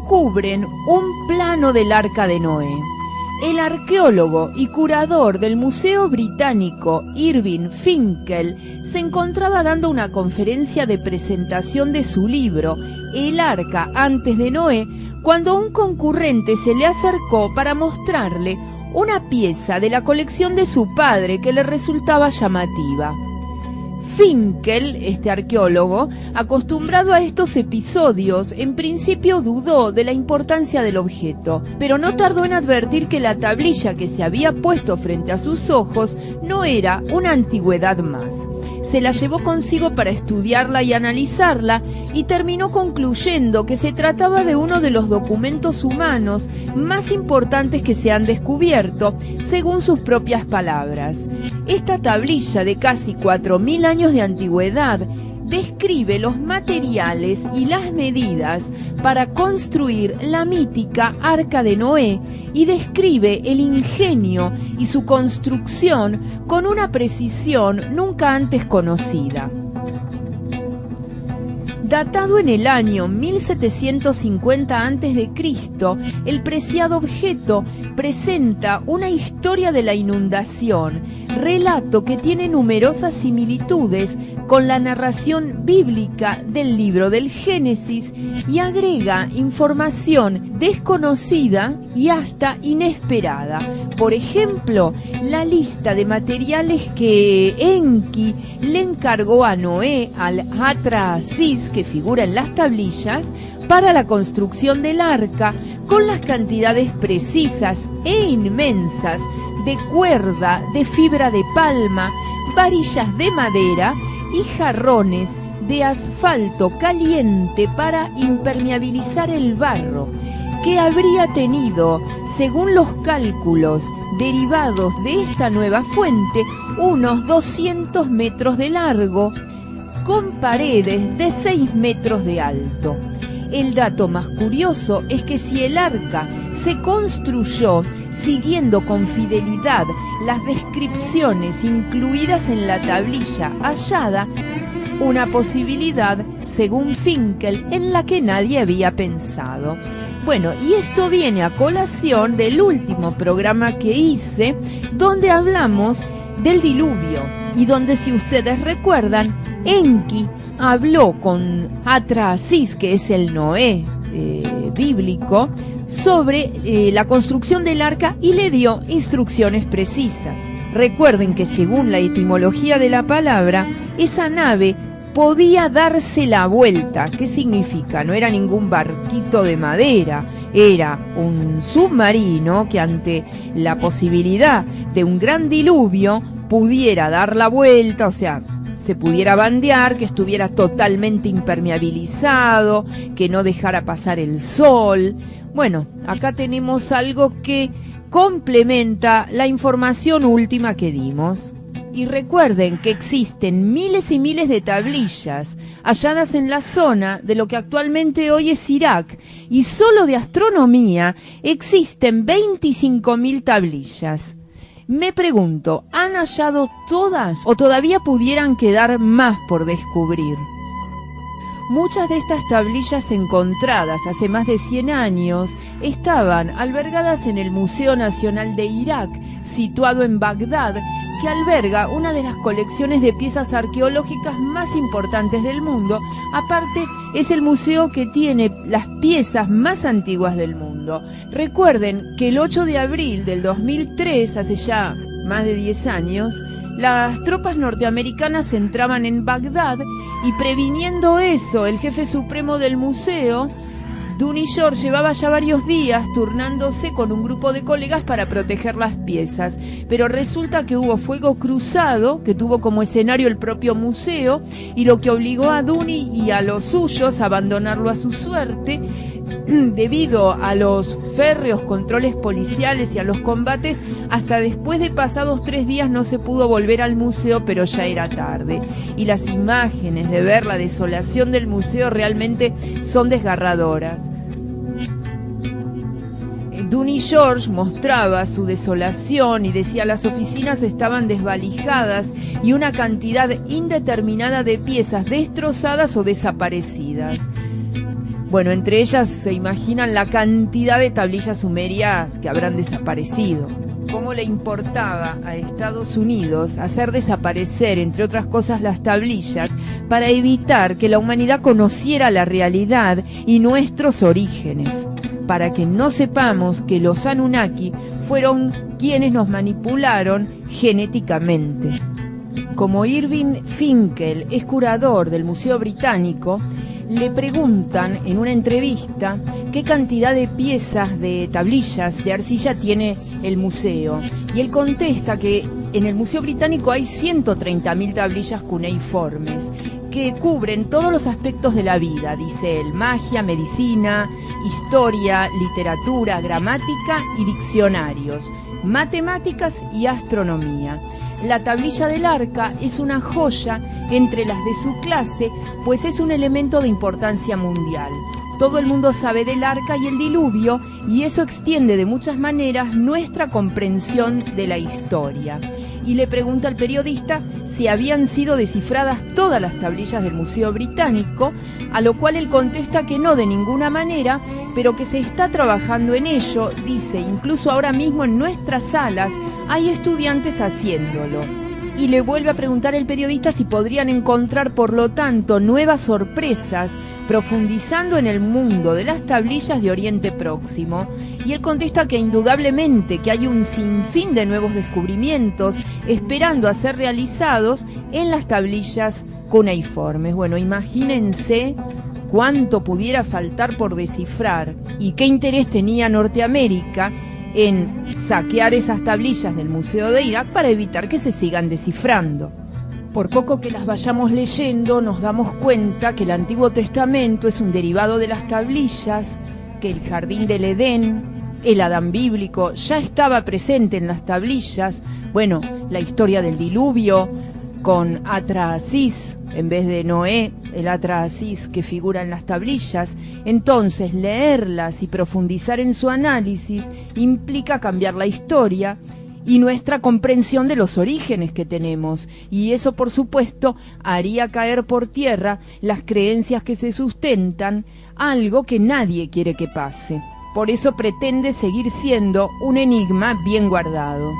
descubren un plano del Arca de Noé. El arqueólogo y curador del Museo Británico, Irving Finkel, se encontraba dando una conferencia de presentación de su libro, El Arca antes de Noé, cuando un concurrente se le acercó para mostrarle una pieza de la colección de su padre que le resultaba llamativa. Finkel, este arqueólogo, acostumbrado a estos episodios, en principio dudó de la importancia del objeto, pero no tardó en advertir que la tablilla que se había puesto frente a sus ojos no era una antigüedad más. Se la llevó consigo para estudiarla y analizarla y terminó concluyendo que se trataba de uno de los documentos humanos más importantes que se han descubierto, según sus propias palabras. Esta tablilla de casi 4.000 años de antigüedad describe los materiales y las medidas para construir la mítica Arca de Noé y describe el ingenio y su construcción con una precisión nunca antes conocida. Datado en el año 1750 a.C., el preciado objeto presenta una historia de la inundación, relato que tiene numerosas similitudes con la narración bíblica del libro del Génesis y agrega información desconocida y hasta inesperada. Por ejemplo, la lista de materiales que Enki le encargó a Noé, al Atrahasis, que figura en las tablillas, para la construcción del arca, con las cantidades precisas e inmensas de cuerda, de fibra de palma, varillas de madera y jarrones de asfalto caliente para impermeabilizar el barro, que habría tenido, según los cálculos derivados de esta nueva fuente, unos 200 metros de largo, con paredes de 6 metros de alto. El dato más curioso es que si el arca se construyó siguiendo con fidelidad las descripciones incluidas en la tablilla hallada, una posibilidad, según Finkel, en la que nadie había pensado. Bueno, y esto viene a colación del último programa que hice, donde hablamos del diluvio, y donde, si ustedes recuerdan, Enki habló con Atrahasis, que es el Noé bíblico, sobre la construcción del arca y le dio instrucciones precisas. Recuerden que según la etimología de la palabra, esa nave podía darse la vuelta. ¿Qué significa? No era ningún barquito de madera, era un submarino que ante la posibilidad de un gran diluvio pudiera dar la vuelta, o sea, se pudiera bandear, que estuviera totalmente impermeabilizado, que no dejara pasar el sol. Bueno, acá tenemos algo que complementa la información última que dimos. Y recuerden que existen miles y miles de tablillas halladas en la zona de lo que actualmente hoy es Irak, y solo de astronomía existen 25.000 tablillas. Me pregunto, ¿han hallado todas o todavía pudieran quedar más por descubrir? Muchas de estas tablillas encontradas hace más de 100 años estaban albergadas en el Museo Nacional de Irak, situado en Bagdad, que alberga una de las colecciones de piezas arqueológicas más importantes del mundo. Aparte, es el museo que tiene las piezas más antiguas del mundo. Recuerden que el 8 de abril del 2003, hace ya más de 10 años, las tropas norteamericanas entraban en Bagdad y, previniendo eso, el jefe supremo del museo, Dooney George, llevaba ya varios días turnándose con un grupo de colegas para proteger las piezas, pero resulta que hubo fuego cruzado que tuvo como escenario el propio museo, y lo que obligó a Dooney y a los suyos a abandonarlo a su suerte. Debido a los férreos controles policiales y a los combates, hasta después de pasados 3 días no se pudo volver al museo, pero ya era tarde. Y las imágenes de ver la desolación del museo realmente son desgarradoras. Dooney George mostraba su desolación y decía: las oficinas estaban desvalijadas y una cantidad indeterminada de piezas destrozadas o desaparecidas. Bueno, entre ellas se imaginan la cantidad de tablillas sumerias que habrán desaparecido. Cómo le importaba a Estados Unidos hacer desaparecer, entre otras cosas, las tablillas para evitar que la humanidad conociera la realidad y nuestros orígenes, para que no sepamos que los Anunnaki fueron quienes nos manipularon genéticamente. Como Irving Finkel es curador del Museo Británico, le preguntan en una entrevista qué cantidad de piezas de tablillas de arcilla tiene el museo. Y él contesta que en el Museo Británico hay 130.000 tablillas cuneiformes que cubren todos los aspectos de la vida, dice él: magia, medicina, historia, literatura, gramática y diccionarios, matemáticas y astronomía. La tablilla del arca es una joya entre las de su clase, pues es un elemento de importancia mundial. Todo el mundo sabe del arca y el diluvio, y eso extiende de muchas maneras nuestra comprensión de la historia. Y le pregunta al periodista si habían sido descifradas todas las tablillas del Museo Británico, a lo cual él contesta que no, de ninguna manera, pero que se está trabajando en ello. Dice, incluso ahora mismo en nuestras salas hay estudiantes haciéndolo. Y le vuelve a preguntar el periodista si podrían encontrar, por lo tanto, nuevas sorpresas profundizando en el mundo de las tablillas de Oriente Próximo. Y él contesta que indudablemente que hay un sinfín de nuevos descubrimientos esperando a ser realizados en las tablillas cuneiformes. Bueno, imagínense cuánto pudiera faltar por descifrar y qué interés tenía Norteamérica en saquear esas tablillas del Museo de Irak para evitar que se sigan descifrando. Por poco que las vayamos leyendo, nos damos cuenta que el Antiguo Testamento es un derivado de las tablillas, que el jardín del Edén, el Adán bíblico, ya estaba presente en las tablillas. Bueno, la historia del diluvio con Atra-Asís en vez de Noé, el Atra-Asís que figura en las tablillas. Entonces, leerlas y profundizar en su análisis implica cambiar la historia y nuestra comprensión de los orígenes que tenemos, y eso, por supuesto, haría caer por tierra las creencias que se sustentan, algo que nadie quiere que pase. Por eso pretende seguir siendo un enigma bien guardado.